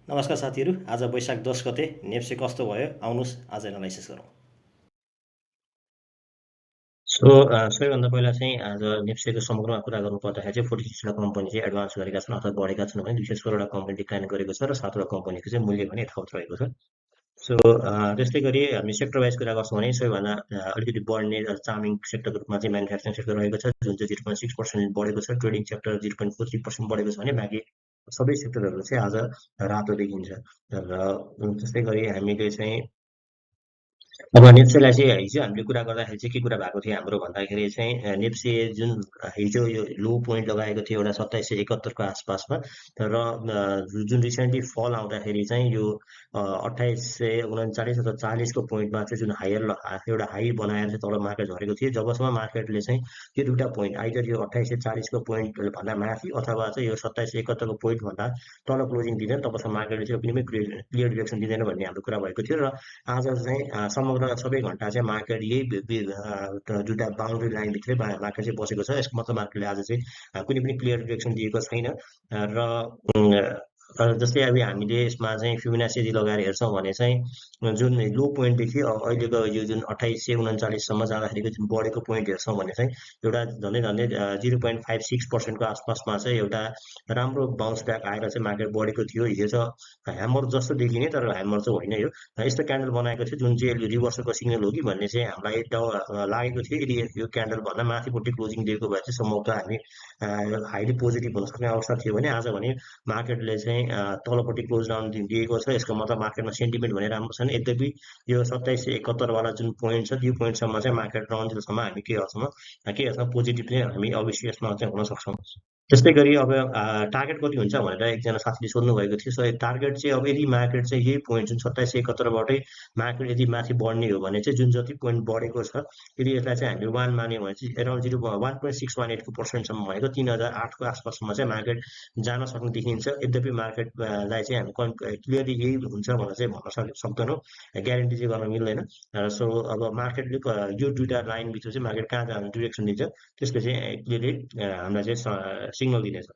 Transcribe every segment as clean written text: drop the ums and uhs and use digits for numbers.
नमस्कार साथीहरू, आज वैशाख 10 गते नेप्से कस्तो भयो आउनुहोस् आज एनालाइसिस गरौँ। सबैभन्दा पहिला चाहिँ आज नेप्सेको समग्रमा कुरा गर्नुपर्दाखेरि चाहिँ 46वटा कम्पनी चाहिँ एडभान्स गरेका छन् अथवा बढेका छन् भने 216वटा कम्पनी डिक्लाइन गरेको छ र 7वटा कम्पनीको चाहिँ मूल्य भने यथावत रहेको छ। त्यस्तै गरी हामी सेक्टर वाइज कुरा गर्छौँ भने सबैभन्दा अलिकति बढ्ने चार्मिङ सेक्टरको रूपमा चाहिँ म्यानुफ्याक्चरिङ सेक्टर रहेको छ, जुन चाहिँ 0.6% बढेको छ। ट्रेडिङ सेक्टर 0.43% बढेको छ भने बाँकी सबै सेक्टरहरू चाहिँ आज रातो देखिन्छ। र त्यस्तै गरी हामीले चाहिँ अब नेप्सेलाई चाहिँ हिजो हामीले कुरा गर्दाखेरि चाहिँ के कुरा भएको थियो हाम्रो भन्दाखेरि चाहिँ नेप्से जुन हिजो यो लो पोइन्ट लगाएको थियो एउटा 2771 को आसपासमा र जुन रिसेन्टली फल आउँदाखेरि चाहिँ यो 2839 अथवा 40 को पोइन्टमा चाहिँ जुन एउटा हाई बनाएर चाहिँ तल मार्केट झरेको थियो। जबसम्म मार्केटले चाहिँ यो दुईटा पोइन्ट आइदर यो 2840 को पोइन्ट भन्दा माथि अथवा चाहिँ यो 2771 को पोइन्ट भन्दा तल क्लोजिङ दिँदैन, तबसम्म मार्केटले चाहिँ कुनै क्लियर डिरेक्सन दिँदैन भन्ने हाम्रो कुरा भएको थियो। र आज चाहिँ समग्र सबै घन्टा चाहिँ मार्केट यही दुईटा बााउन्ड्री लाइनभित्रै मार्केट चाहिँ बसेको छ। यसको मतलब मार्केटले आज चाहिँ कुनै पनि क्लियर डिरेक्सन दिएको छैन। र जस्तै अब हामीले यसमा चाहिँ फिबोनाची यदि लगाएर हेर्छौँ भने चाहिँ जुन लो पोइन्टदेखि अहिलेको यो जुन 2839सम्म जाँदाखेरिको जुन बढेको पोइन्ट हेर्छौँ भने चाहिँ एउटा झन्डै 0.56%को आसपासमा चाहिँ एउटा राम्रो बााउन्स ब्याक आएर चाहिँ मार्केट बढेको थियो। हिजो चाहिँ ह्यामर जस्तो देखिने तर ह्यामर चाहिँ होइन। यो यस्तो क्यान्डल बनाएको थियो जुन चाहिँ रिभर्सलको सिग्नल हो कि भन्ने चाहिँ हामीलाई लागेको थियो। यदि यो क्यान्डल भन्दा माथिपट्टि क्लोजिङ दिएको भए चाहिँ सम्भवतः हामी हाइली पोजिटिभ हुन सक्ने अवस्था थियो भने आज भने मार्केटले चाहिँ तलपट्टि क्लोज डाउन दिएको छ। यसको मतलब मार्केटमा सेन्टिमेन्ट भने राम्रो छैन। यद्यपि यो 2771 वाला जुन पोइन्ट छ त्यो पोइन्टसम्म चाहिँ मार्केट रहन्जेलसम्म हामी के हदसम्म पोजिटिभ चाहिँ हामी अवश्य यसमा चाहिँ हुन सक्छौँ। त्यस्तै गरी अब टार्गेट कति हुन्छ भनेर एकजना साथीले सोध्नु भएको थियो। सो टार्गेट चाहिँ अब यदि मार्केट चाहिँ यही पोइन्ट जुन 2771बाटै मार्केट यदि माथि बढ्ने हो भने चाहिँ जुन जति पोइन्ट बढेको छ यदि यसलाई चाहिँ हामीले 1 मान्यो भने चाहिँ एराउन्ड 1.618% भनेको 3008 को आसपासमा चाहिँ मार्केट जान सक्ने देखिन्छ। यद्यपि मार्केटलाई चाहिँ हामी क्लियरली यही हुन्छ भनेर चाहिँ भन्न सक्दैनौँ, ग्यारेन्टी चाहिँ गर्न मिल्दैन। अब मार्केटले यो दुईटा लाइनभित्र चाहिँ मार्केट कहाँ जाने डिरेक्सन दिन्छ त्यसले चाहिँ क्लियरली हामीलाई चाहिँ सिग्नल दिनेछ।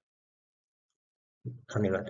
धन्यवाद।